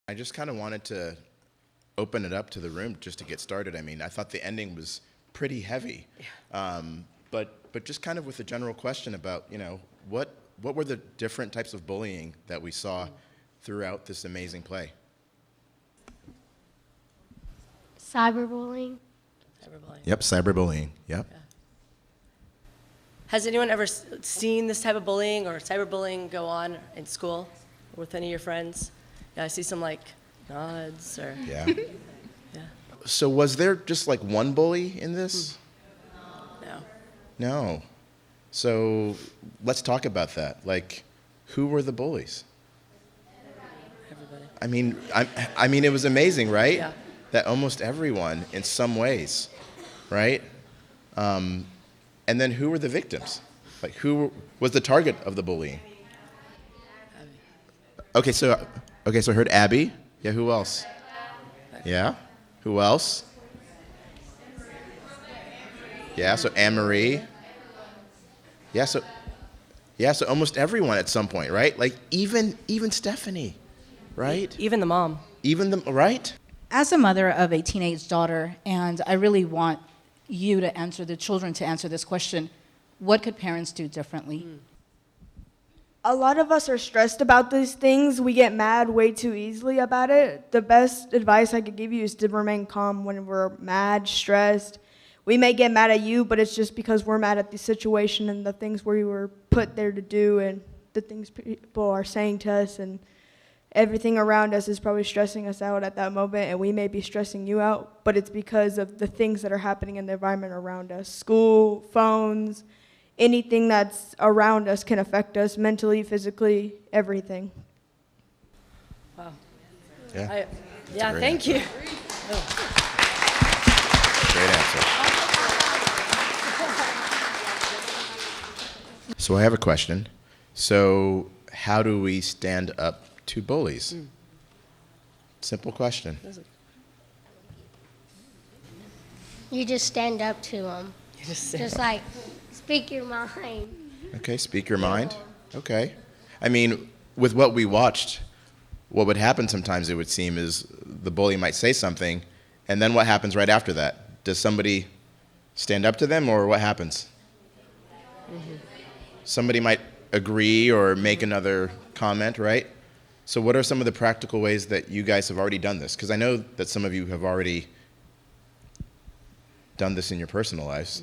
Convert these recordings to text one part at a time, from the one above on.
I just kind of wanted to open it up to the room just to get started. I mean, I thought the ending was pretty heavy, but just kind of with a general question about, what were the different types of bullying that we saw throughout this amazing play? Cyberbullying. Cyberbullying. Yep, cyberbullying. Yep. Yeah. Has anyone ever seen this type of bullying or cyberbullying go on in school with any of your friends? Yeah, I see some nods or. Yeah. Yeah. So was there just one bully in this? No. No. So let's talk about that. Who were the bullies? Everybody. I mean, it was amazing, right? Yeah. That almost everyone, in some ways, right? And then who were the victims? Who was the target of the bullying? Okay, so I heard Abby. Yeah, who else? Yeah, who else? Yeah, so Anne-Marie. Yeah, so almost everyone at some point, right? Even Stephanie, right? Even the mom. Right? As a mother of a teenage daughter, and I really want you to answer, the children to answer this question, what could parents do differently? A lot of us are stressed about these things. We get mad way too easily about it. The best advice I could give you is to remain calm when we're mad, stressed. We may get mad at you, but it's just because we're mad at the situation and the things we were put there to do and the things people are saying to us, and everything around us is probably stressing us out at that moment, and we may be stressing you out, but it's because of the things that are happening in the environment around us. School, phones, anything that's around us can affect us mentally, physically, everything. Wow. Yeah. Yeah, thank you. Great answer. So I have a question. So how do we stand up to bullies? Simple question. You just stand up to them. Just Speak your mind. Okay, speak your mind. Okay. I mean, with what we watched, what would happen sometimes, it would seem, is the bully might say something, and then what happens right after that? Does somebody stand up to them, or what happens? Somebody might agree or make another comment, right? So what are some of the practical ways that you guys have already done this? Because I know that some of you have already done this in your personal lives.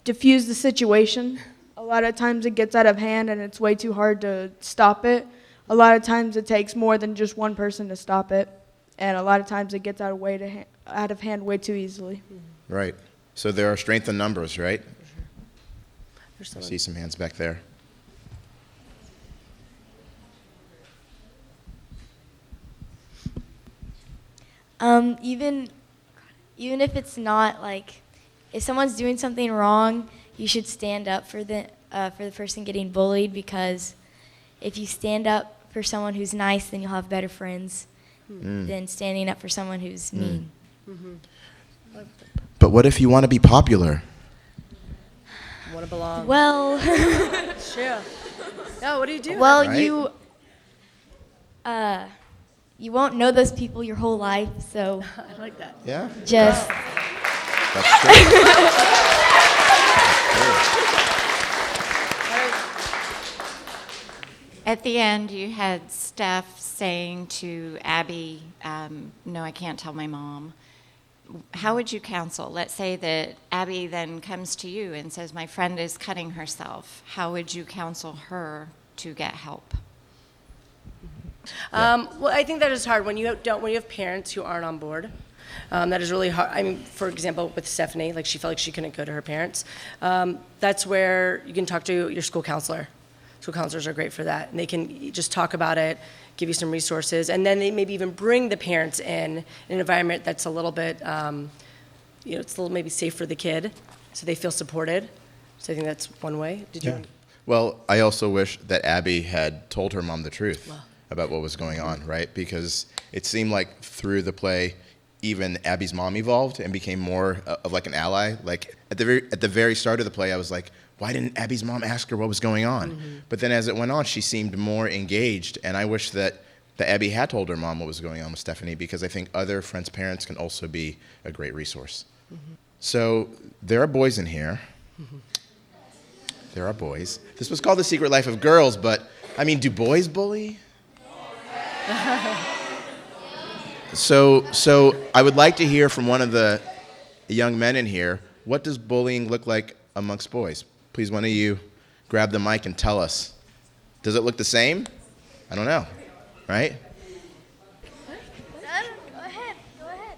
Diffuse the situation. A lot of times it gets out of hand and it's way too hard to stop it. A lot of times it takes more than just one person to stop it, and a lot of times it gets out of hand way too easily. Right. So there are strength in numbers, right? There's I someone. see some hands back there. Even if it's not if someone's doing something wrong, you should stand up for the person getting bullied, because if you stand up for someone who's nice, then you'll have better friends than standing up for someone who's mean. But what if you want to be popular? Want to belong. Well, Sure. No, what do you do? well, Right. you won't know those people your whole life, so I like that. Yeah? just That's true. At the end, you had Steph saying to Abby, no, I can't tell my mom. How would you counsel? Let's say that Abby then comes to you and says, my friend is cutting herself. How would you counsel her to get help? Well, I think that is hard when you have parents who aren't on board. That is really hard. I mean, for example, with Stephanie, she felt like she couldn't go to her parents. That's where you can talk to your school counselor. School counselors are great for that, and they can just talk about it, give you some resources, and then they maybe even bring the parents in an environment that's a little bit, it's a little maybe safe for the kid, so they feel supported. So I think that's one way. Did you? Well, I also wish that Abby had told her mom the truth about what was going on, right? Because it seemed like through the play, even Abby's mom evolved and became more of like an ally. Like at the very start of the play, I was like, why didn't Abby's mom ask her what was going on? But then as it went on, she seemed more engaged, and I wish that Abby had told her mom what was going on with Stephanie, because I think other friends' parents can also be a great resource. So there are boys in here. There are boys. This was called The Secret Life of Girls, but I mean, do boys bully? So I would like to hear from one of the young men in here, what does bullying look like amongst boys? Please, one of you grab the mic and tell us. Does it look the same? I don't know, right? Go ahead. Go ahead.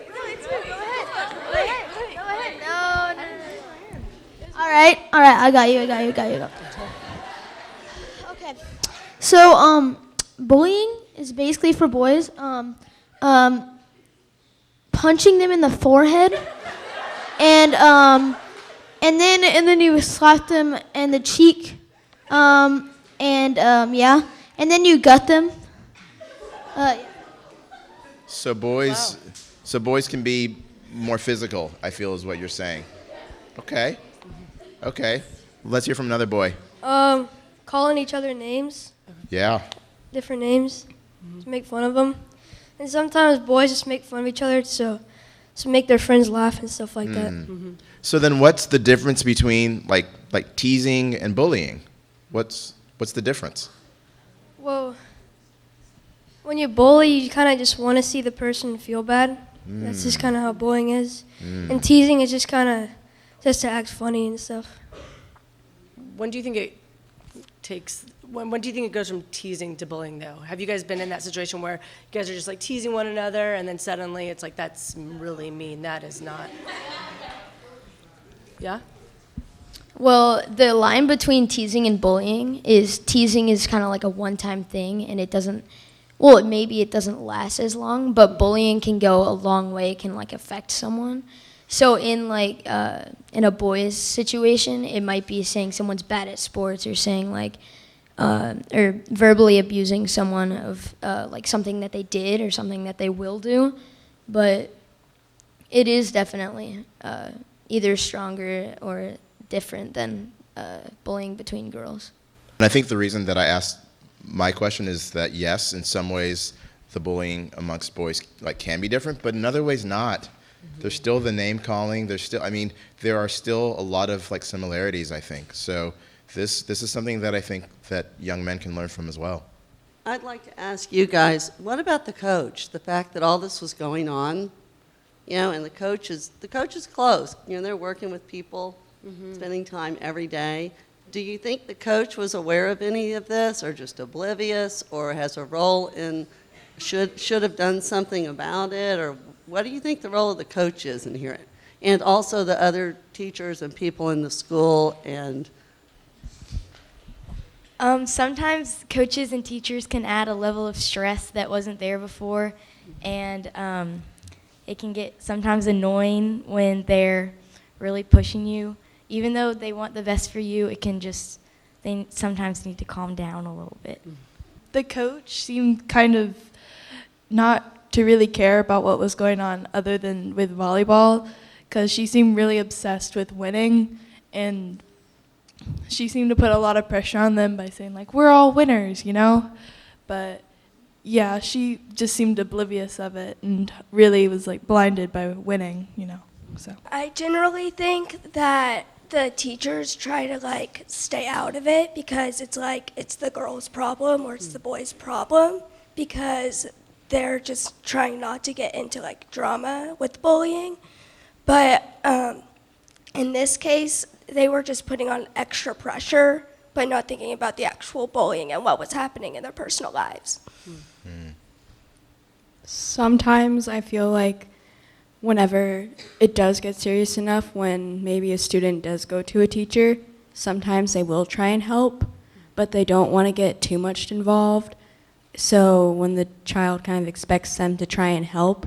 No, it's good. Go ahead. Go ahead. No. All right. I got you. Okay. So, bullying is basically for boys. Punching them in the forehead, and then you slap them in the cheek, and then you gut them. So boys can be more physical, I feel, is what you're saying. Okay. Let's hear from another boy. Calling each other names, Yeah. different names, to make fun of them. And sometimes boys just make fun of each other to make their friends laugh and stuff like that. So then what's the difference between like teasing and bullying? What's the difference? Well, when you bully, you kind of just want to see the person feel bad. That's just kind of how bullying is. And teasing is just kind of just to act funny and stuff. When do you think it takes? When do you think it goes from teasing to bullying, though? Have you guys been in that situation where you guys are just like teasing one another, and then suddenly it's like, that's really mean. That is not. Yeah. Well, the line between teasing and bullying is teasing is kind of like a one-time thing, and it doesn't. Well, maybe it doesn't last as long, but bullying can go a long way. It can like affect someone. So in like in a boy's situation, it might be saying someone's bad at sports, or saying like. Or verbally abusing someone of like something that they did or something that they will do, but it is definitely either stronger or different than bullying between girls. And I think the reason that I asked my question is that yes, in some ways the bullying amongst boys like can be different, but in other ways not. There's still the name calling. There are still a lot of like similarities, I think. So this is something that I think that young men can learn from as well. I'd like to ask you guys, what about the coach? The fact that all this was going on, and the coach is close. They're working with people, spending time every day. Do you think the coach was aware of any of this, or just oblivious, or has a role in should have done something about it, or what do you think the role of the coach is in here? And also the other teachers and people in the school and. Sometimes coaches and teachers can add a level of stress that wasn't there before, and it can get sometimes annoying when they're really pushing you. Even though they want the best for you, they sometimes need to calm down a little bit. The coach seemed kind of not to really care about what was going on other than with volleyball, because she seemed really obsessed with winning, and she seemed to put a lot of pressure on them by saying, like, we're all winners, But, yeah, she just seemed oblivious of it and really was, like, blinded by winning, so. I generally think that the teachers try to, like, stay out of it because it's like it's the girl's problem or it's the boy's problem, because they're just trying not to get into, like, drama with bullying. But in this case, they were just putting on extra pressure, but not thinking about the actual bullying and what was happening in their personal lives. Sometimes I feel like whenever it does get serious enough, when maybe a student does go to a teacher, sometimes they will try and help, but they don't want to get too much involved. So when the child kind of expects them to try and help,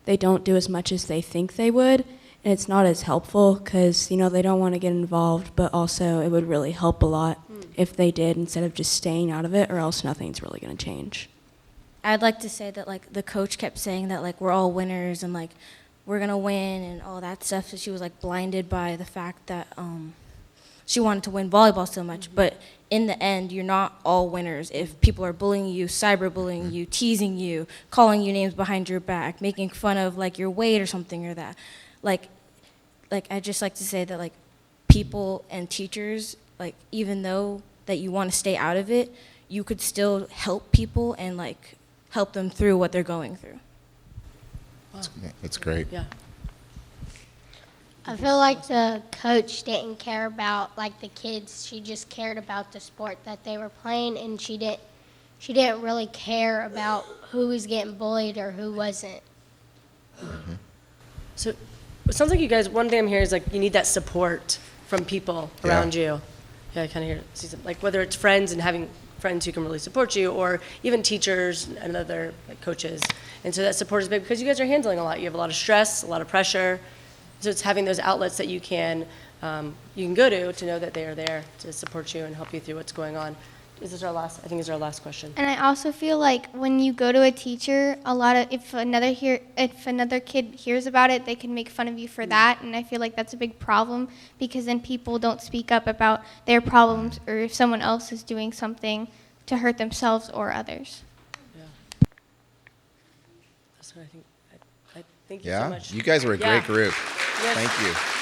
they don't do as much as they think they would. And it's not as helpful because, they don't want to get involved, but also it would really help a lot if they did instead of just staying out of it, or else nothing's really going to change. I'd like to say that like the coach kept saying that like we're all winners and like we're gonna win and all that stuff. So she was like blinded by the fact that she wanted to win volleyball so much. But in the end, you're not all winners. If people are bullying you, cyberbullying you, teasing you, calling you names behind your back, making fun of like your weight or something or that, like I just like to say that like people and teachers, like even though that you want to stay out of it, you could still help people and like help them through what they're going through. That's great. Yeah. I feel like the coach didn't care about like the kids. She just cared about the sport that they were playing, and she didn't really care about who was getting bullied or who wasn't. So it sounds like you guys, one thing I'm hearing is like you need that support from people around you. Yeah, I kind of see some, like whether it's friends and having friends who can really support you, or even teachers and other like coaches. And so that support is big because you guys are handling a lot. You have a lot of stress, a lot of pressure. So it's having those outlets that you can go to know that they are there to support you and help you through what's going on. Is this our last? I think this is our last question. And I also feel like when you go to a teacher, a lot of if another kid hears about it, they can make fun of you for that, and I feel like that's a big problem because then people don't speak up about their problems or if someone else is doing something to hurt themselves or others. Yeah. That's what I think. Thank you so much. You guys were a great group. Yes. Thank you.